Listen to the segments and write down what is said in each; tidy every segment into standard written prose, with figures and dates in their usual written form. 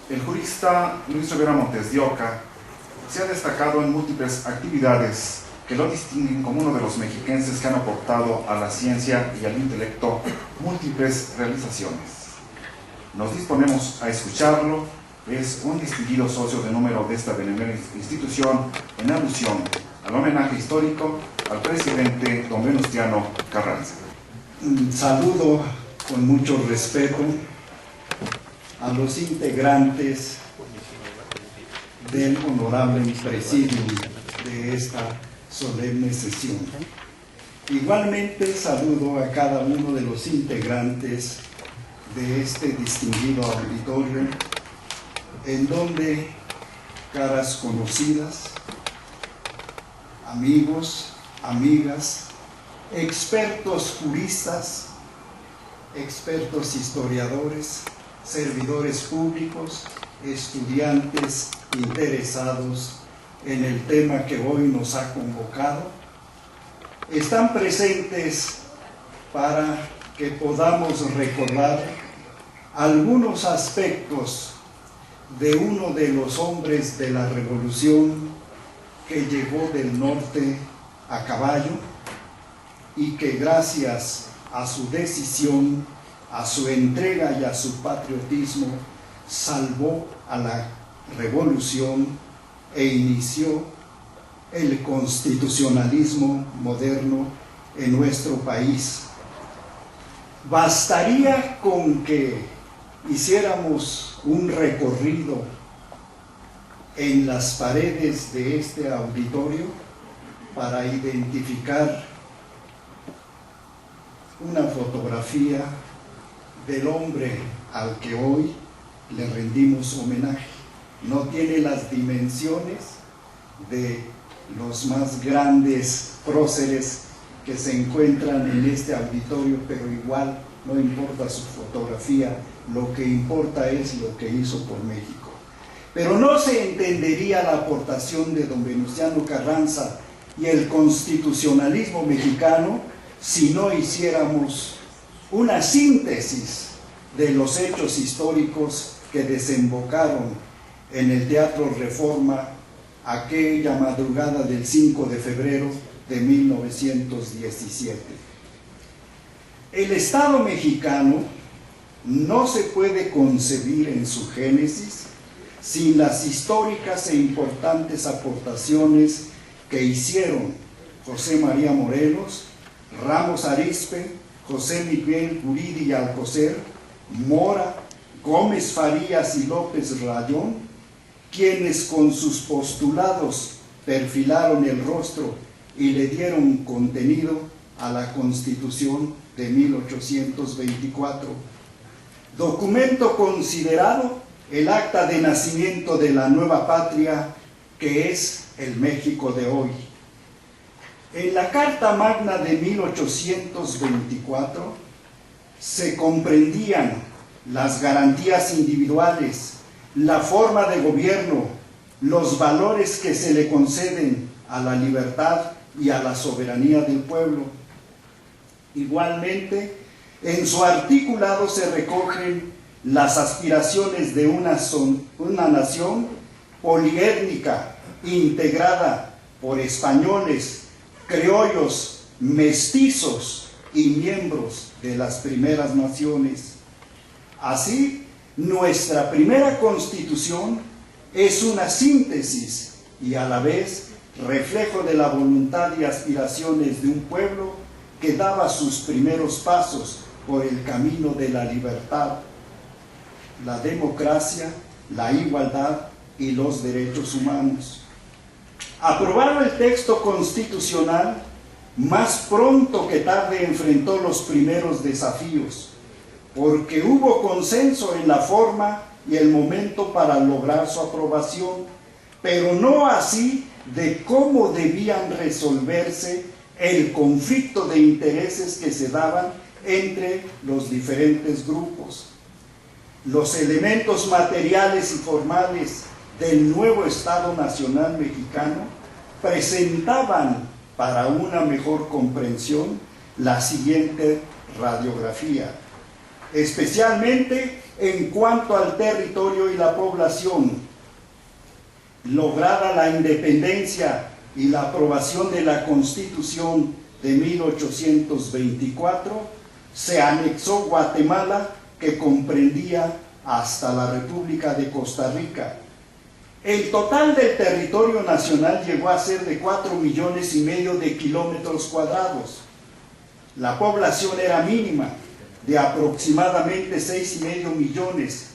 El jurista Luis Rivera Montes de Oca se ha destacado en múltiples actividades que lo distinguen como uno de los mexiquenses que han aportado a la ciencia y al intelecto múltiples realizaciones. Nos disponemos a escucharlo. Es un distinguido socio de número de esta benemérita institución en alusión al homenaje histórico al presidente don Venustiano Carranza. Saludo con mucho respeto a los integrantes del honorable presidium de esta solemne sesión. Igualmente saludo a cada uno de los integrantes de este distinguido auditorio, en donde caras conocidas, amigos, amigas, expertos juristas, expertos historiadores, servidores públicos, estudiantes interesados en el tema que hoy nos ha convocado, están presentes para que podamos recordar algunos aspectos de uno de los hombres de la revolución que llegó del norte a caballo y que gracias a su decisión, a su entrega y a su patriotismo salvó a la revolución e inició el constitucionalismo moderno en nuestro país. Bastaría con que hiciéramos un recorrido en las paredes de este auditorio para identificar una fotografía del hombre al que hoy le rendimos homenaje. No tiene las dimensiones de los más grandes próceres que se encuentran en este auditorio, pero igual no importa su fotografía, lo que importa es lo que hizo por México. Pero no se entendería la aportación de don Venustiano Carranza y el constitucionalismo mexicano si no hiciéramos una síntesis de los hechos históricos que desembocaron en el Teatro Reforma aquella madrugada del 5 de febrero de 1917. El Estado mexicano no se puede concebir en su génesis sin las históricas e importantes aportaciones que hicieron José María Morelos, Ramos Arizpe, José Miguel Guridi y Alcocer, Mora, Gómez Farías y López Rayón, quienes con sus postulados perfilaron el rostro y le dieron contenido a la Constitución de 1824. Documento considerado el acta de nacimiento de la nueva patria que es el México de hoy. En la Carta Magna de 1824 se comprendían las garantías individuales, la forma de gobierno, los valores que se le conceden a la libertad y a la soberanía del pueblo. Igualmente, en su articulado se recogen las aspiraciones de una nación poliétnica, integrada por españoles, criollos, mestizos y miembros de las primeras naciones. Así, nuestra primera Constitución es una síntesis y a la vez reflejo de la voluntad y aspiraciones de un pueblo que daba sus primeros pasos por el camino de la libertad, la democracia, la igualdad y los derechos humanos. Aprobado el texto constitucional, más pronto que tarde enfrentó los primeros desafíos, porque hubo consenso en la forma y el momento para lograr su aprobación, pero no así de cómo debían resolverse el conflicto de intereses que se daban entre los diferentes grupos. Los elementos materiales y formales del nuevo Estado Nacional Mexicano presentaban para una mejor comprensión la siguiente radiografía, especialmente En cuanto al territorio y la población, lograda la independencia y la aprobación de la Constitución de 1824, se anexó Guatemala, que comprendía hasta la República de Costa Rica. El total del territorio nacional llegó a ser de 4,5 millones de kilómetros cuadrados. La población era mínima, de aproximadamente 6,5 millones,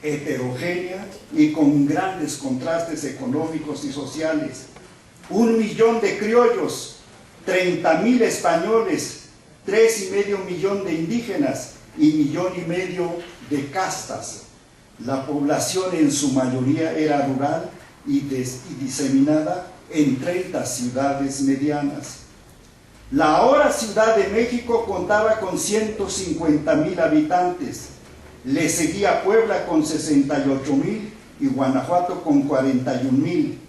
heterogénea y con grandes contrastes económicos y sociales. 1 millón de criollos, 30,000 españoles, 3,5 millones de indígenas y 1,5 millones de castas. La población en su mayoría era rural y diseminada en 30 ciudades medianas. La ahora Ciudad de México contaba con 150,000 habitantes. Le seguía Puebla con 68,000 y Guanajuato con 41,000.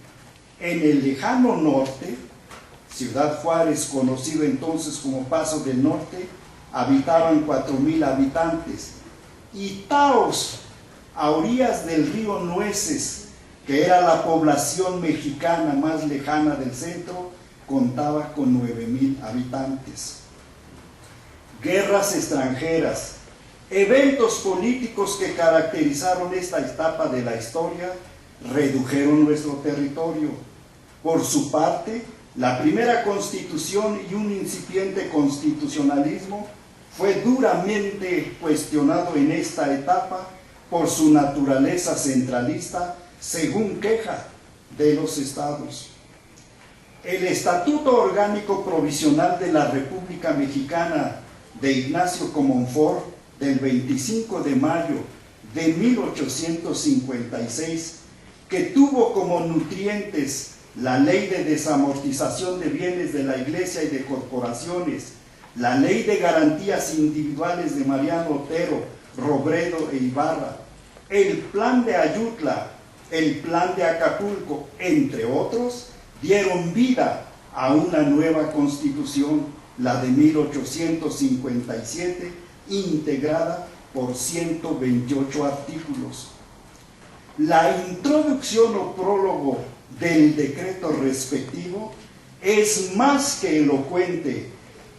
En el lejano norte, Ciudad Juárez, conocido entonces como Paso del Norte, habitaban 4,000 habitantes. Y Taos, a orillas del río Nueces, que era la población mexicana más lejana del centro, contaba con 9,000 habitantes. Guerras extranjeras, eventos políticos que caracterizaron esta etapa de la historia, redujeron nuestro territorio. Por su parte, la primera constitución y un incipiente constitucionalismo fue duramente cuestionado en esta etapa por su naturaleza centralista, según queja de los estados. El Estatuto Orgánico Provisional de la República Mexicana de Ignacio Comonfort, del 25 de mayo de 1856, que tuvo como nutrientes la Ley de Desamortización de Bienes de la Iglesia y de Corporaciones, la Ley de Garantías Individuales de Mariano Otero, Robredo e Ibarra, el Plan de Ayutla, el Plan de Acapulco, entre otros, dieron vida a una nueva constitución, la de 1857, integrada por 128 artículos. La introducción o prólogo del decreto respectivo es más que elocuente.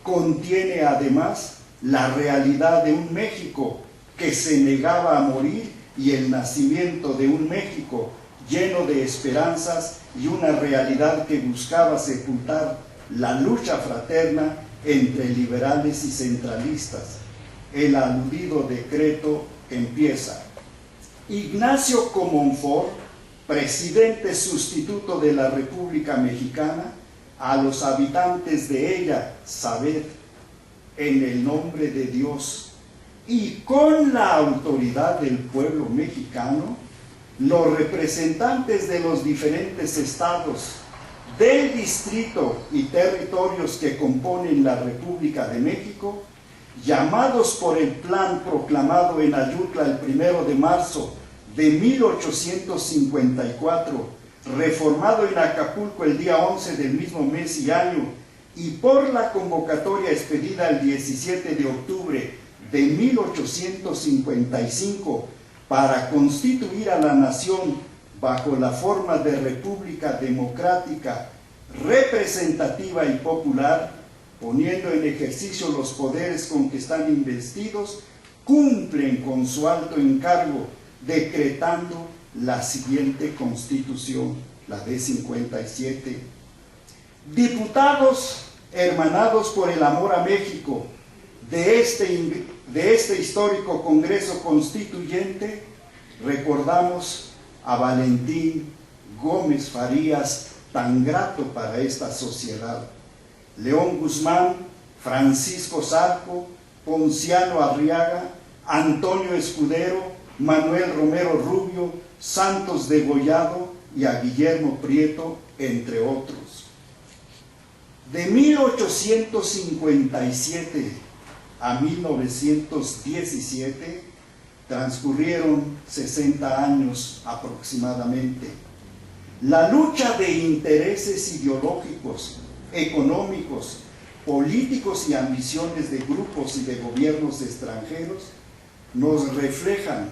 Contiene además la realidad de un México que se negaba a morir y el nacimiento de un México lleno de esperanzas y una realidad que buscaba sepultar la lucha fraterna entre liberales y centralistas. El aludido decreto empieza: Ignacio Comonfort, presidente sustituto de la República Mexicana, a los habitantes de ella, sabed, en el nombre de Dios y con la autoridad del pueblo mexicano, los representantes de los diferentes estados, del distrito y territorios que componen la República de México, llamados por el plan proclamado en Ayutla el 1 de marzo de 1854, reformado en Acapulco el día 11 del mismo mes y año, y por la convocatoria expedida el 17 de octubre de 1855 para constituir a la nación bajo la forma de república democrática, representativa y popular, poniendo en ejercicio los poderes con que están investidos, cumplen con su alto encargo, decretando la siguiente Constitución, la de 57. Diputados hermanados por el amor a México de este histórico Congreso Constituyente, recordamos a Valentín Gómez Farías, tan grato para esta sociedad, León Guzmán, Francisco Zarco, Ponciano Arriaga, Antonio Escudero, Manuel Romero Rubio, Santos Degollado y a Guillermo Prieto, entre otros. De 1857 a 1917 transcurrieron 60 años aproximadamente. La lucha de intereses ideológicos, económicos, políticos y ambiciones de grupos y de gobiernos extranjeros nos reflejan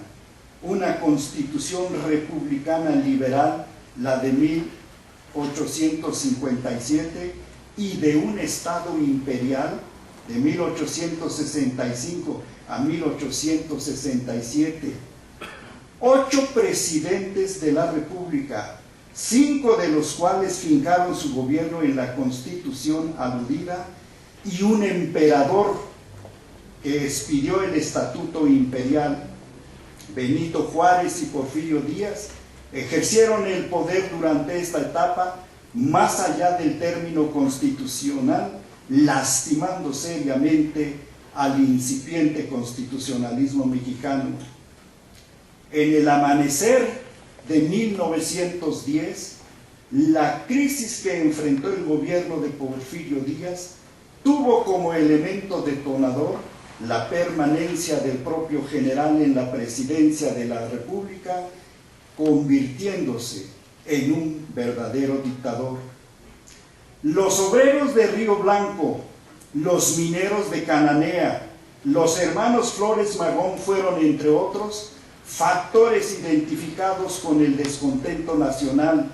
una constitución republicana liberal, la de 1857, y de un Estado imperial de 1865 a 1867. 8 presidentes de la República, 5 de los cuales fincaron su gobierno en la Constitución aludida, y un emperador que expidió el Estatuto Imperial. Benito Juárez y Porfirio Díaz ejercieron el poder durante esta etapa más allá del término constitucional, lastimando seriamente al incipiente constitucionalismo mexicano. En el amanecer de 1910, la crisis que enfrentó el gobierno de Porfirio Díaz tuvo como elemento detonador la permanencia del propio general en la presidencia de la República, convirtiéndose en un verdadero dictador. Los obreros de Río Blanco, los mineros de Cananea, los hermanos Flores Magón fueron, entre otros, factores identificados con el descontento nacional.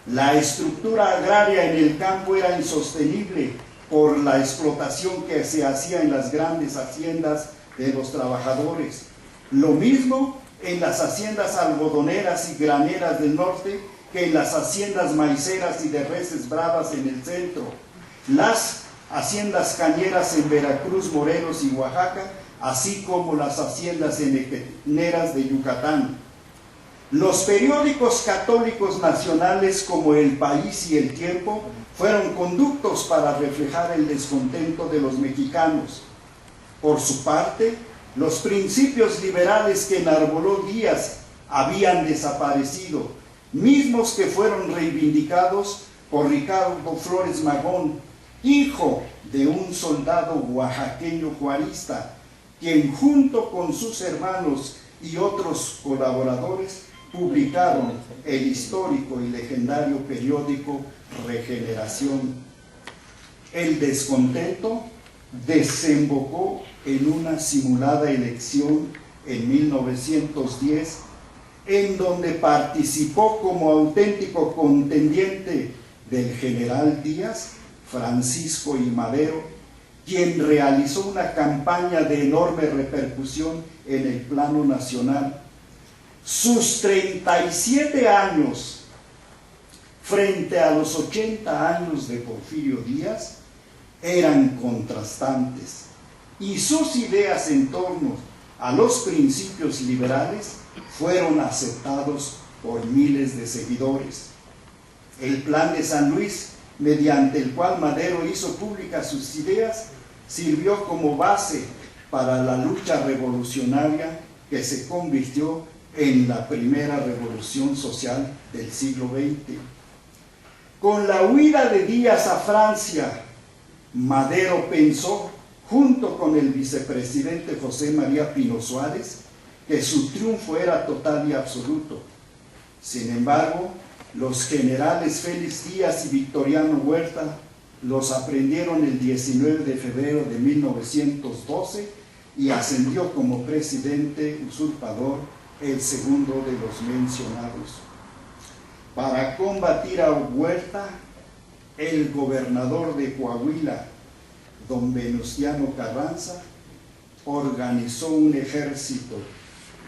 La estructura agraria en el campo era insostenible por la explotación que se hacía en las grandes haciendas de los trabajadores. Lo mismo en las haciendas algodoneras y graneras del norte que en las haciendas maiceras y de reses bravas en el centro. Las haciendas cañeras en Veracruz, Morelos y Oaxaca, así como las haciendas enequeneras de Yucatán. Los periódicos católicos nacionales como El País y El Tiempo fueron conductos para reflejar el descontento de los mexicanos. Por su parte, los principios liberales que enarboló Díaz habían desaparecido, mismos que fueron reivindicados por Ricardo Flores Magón, hijo de un soldado oaxaqueño juarista, quien junto con sus hermanos y otros colaboradores publicaron el histórico y legendario periódico Regeneración. El descontento desembocó en una simulada elección en 1910, en donde participó como auténtico contendiente del general Díaz, Francisco I. Madero, quien realizó una campaña de enorme repercusión en el plano nacional. Sus 37 años frente a los 80 años de Porfirio Díaz eran contrastantes, y sus ideas en torno a los principios liberales fueron aceptados por miles de seguidores. El Plan de San Luis, mediante el cual Madero hizo públicas sus ideas, sirvió como base para la lucha revolucionaria que se convirtió en la primera revolución social del siglo XX. Con la huida de Díaz a Francia, Madero pensó, junto con el vicepresidente José María Pino Suárez, que su triunfo era total y absoluto. Sin embargo, los generales Félix Díaz y Victoriano Huerta los aprendieron el 19 de febrero de 1912 y ascendió como presidente usurpador el segundo de los mencionados. Para combatir a Huerta, el gobernador de Coahuila, don Venustiano Carranza, organizó un ejército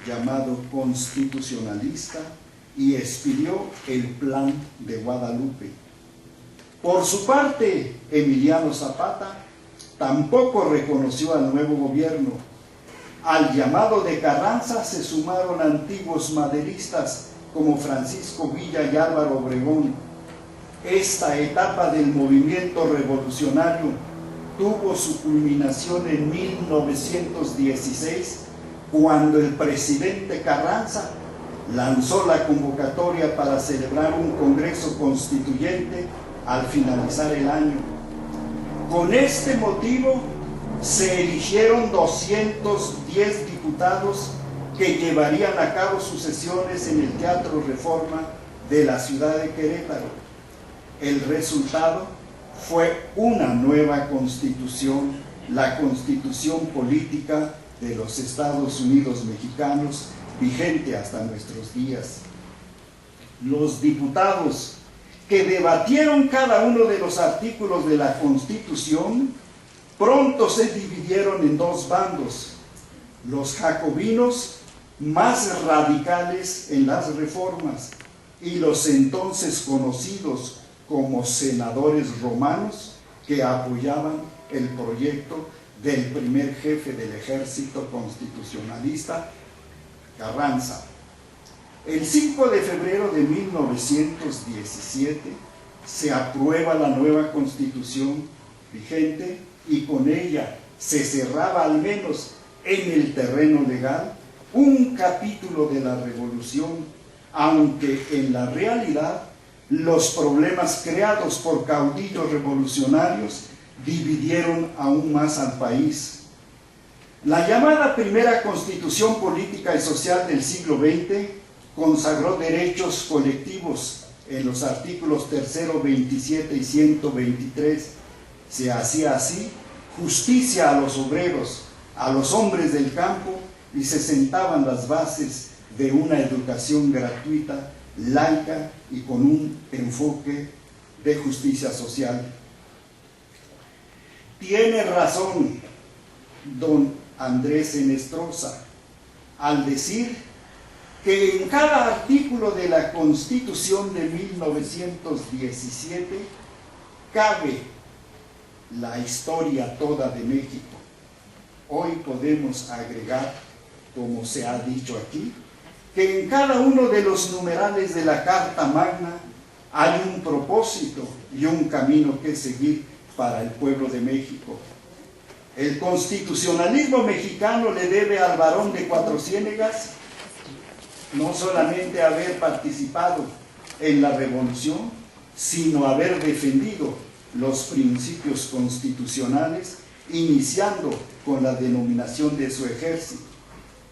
llamado constitucionalista y expidió el Plan de Guadalupe. Por su parte, Emiliano Zapata tampoco reconoció al nuevo gobierno. Al llamado de Carranza se sumaron antiguos maderistas como Francisco Villa y Álvaro Obregón. Esta etapa del movimiento revolucionario tuvo su culminación en 1916, cuando el presidente Carranza lanzó la convocatoria para celebrar un congreso constituyente al finalizar el año. Con este motivo se eligieron 210 diputados que llevarían a cabo sus sesiones en el Teatro Reforma de la ciudad de Querétaro. El resultado fue una nueva constitución, la Constitución Política de los Estados Unidos Mexicanos, vigente hasta nuestros días. Los diputados que debatieron cada uno de los artículos de la Constitución pronto se dividieron en dos bandos: los jacobinos, más radicales en las reformas, y los entonces conocidos como senadores romanos, que apoyaban el proyecto del primer jefe del ejército constitucionalista, Carranza. El 5 de febrero de 1917 se aprueba la nueva Constitución vigente, y con ella se cerraba, al menos en el terreno legal, un capítulo de la revolución, aunque en la realidad los problemas creados por caudillos revolucionarios dividieron aún más al país. La llamada primera Constitución Política y Social del siglo XX consagró derechos colectivos en los artículos 3, 27 y 123. Se hacía así justicia a los obreros, a los hombres del campo, y se sentaban las bases de una educación gratuita, laica y con un enfoque de justicia social. Tiene razón don Andrés Enestrosa al decir que en cada artículo de la Constitución de 1917 cabe la historia toda de México. Hoy podemos agregar, como se ha dicho aquí, que en cada uno de los numerales de la Carta Magna hay un propósito y un camino que seguir para el pueblo de México. El constitucionalismo mexicano le debe al Barón de Cuatro Ciénegas no solamente haber participado en la revolución, sino haber defendido los principios constitucionales, iniciando con la denominación de su ejército.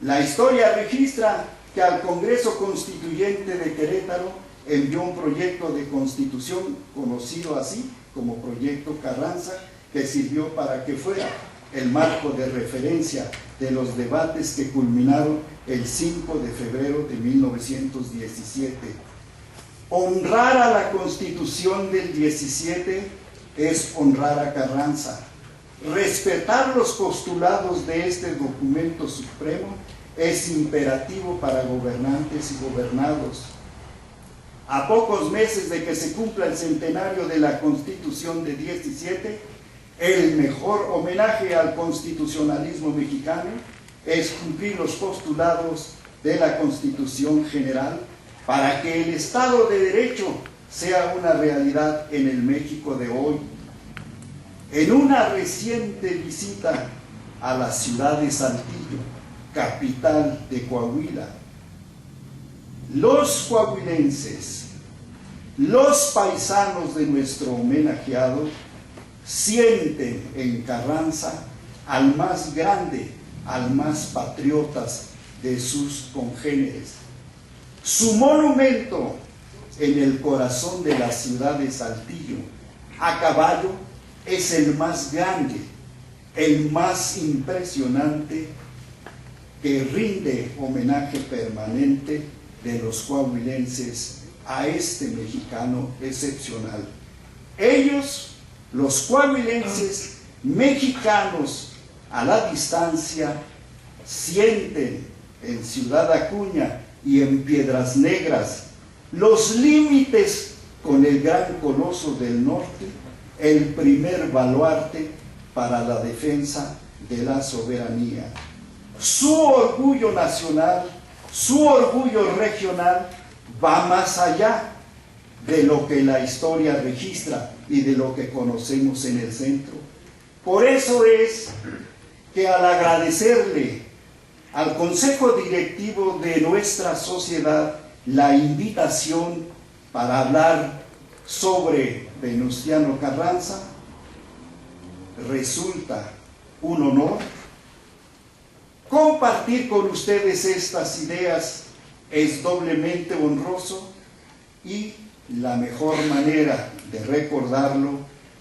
La historia registra que al Congreso Constituyente de Querétaro envió un proyecto de constitución conocido así como Proyecto Carranza, que sirvió para que fuera el marco de referencia de los debates que culminaron el 5 de febrero de 1917. Honrar a la Constitución del 17 es honrar a Carranza. Respetar los postulados de este documento supremo es imperativo para gobernantes y gobernados. A pocos meses de que se cumpla el centenario de la Constitución de 17, el mejor homenaje al constitucionalismo mexicano es cumplir los postulados de la Constitución General para que el Estado de Derecho sea una realidad en el México de hoy. En una reciente visita a la ciudad de Saltillo, capital de Coahuila, los coahuilenses, los paisanos de nuestro homenajeado, sienten en Carranza al más grande, al más patriotas de sus congéneres. Su monumento en el corazón de la ciudad de Saltillo, a caballo, es el más grande, el más impresionante, que rinde homenaje permanente de los coahuilenses a este mexicano excepcional. Ellos, los coahuilenses mexicanos a la distancia, sienten en Ciudad Acuña y en Piedras Negras los límites con el gran Coloso del Norte, el primer baluarte para la defensa de la soberanía. Su orgullo nacional, su orgullo regional va más allá de lo que la historia registra y de lo que conocemos en el centro. Por eso es que al agradecerle al Consejo Directivo de nuestra sociedad la invitación para hablar sobre Venustiano Carranza, resulta un honor compartir con ustedes estas ideas. Es doblemente honroso, y la mejor manera de recordarlo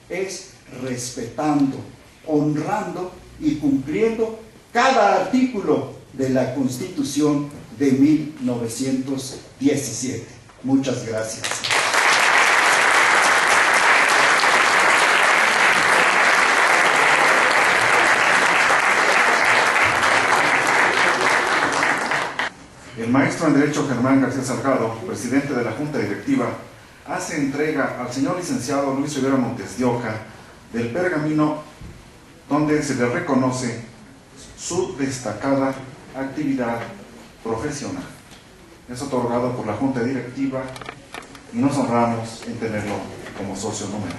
es respetando, honrando y cumpliendo cada artículo de la Constitución de 1917. Muchas gracias. El maestro en Derecho Germán García Salgado, presidente de la Junta Directiva, hace entrega al señor licenciado Luis Rivera Montes de Oca del pergamino donde se le reconoce su destacada actividad profesional. Es otorgado por la Junta Directiva y nos honramos en tenerlo como socio numeral.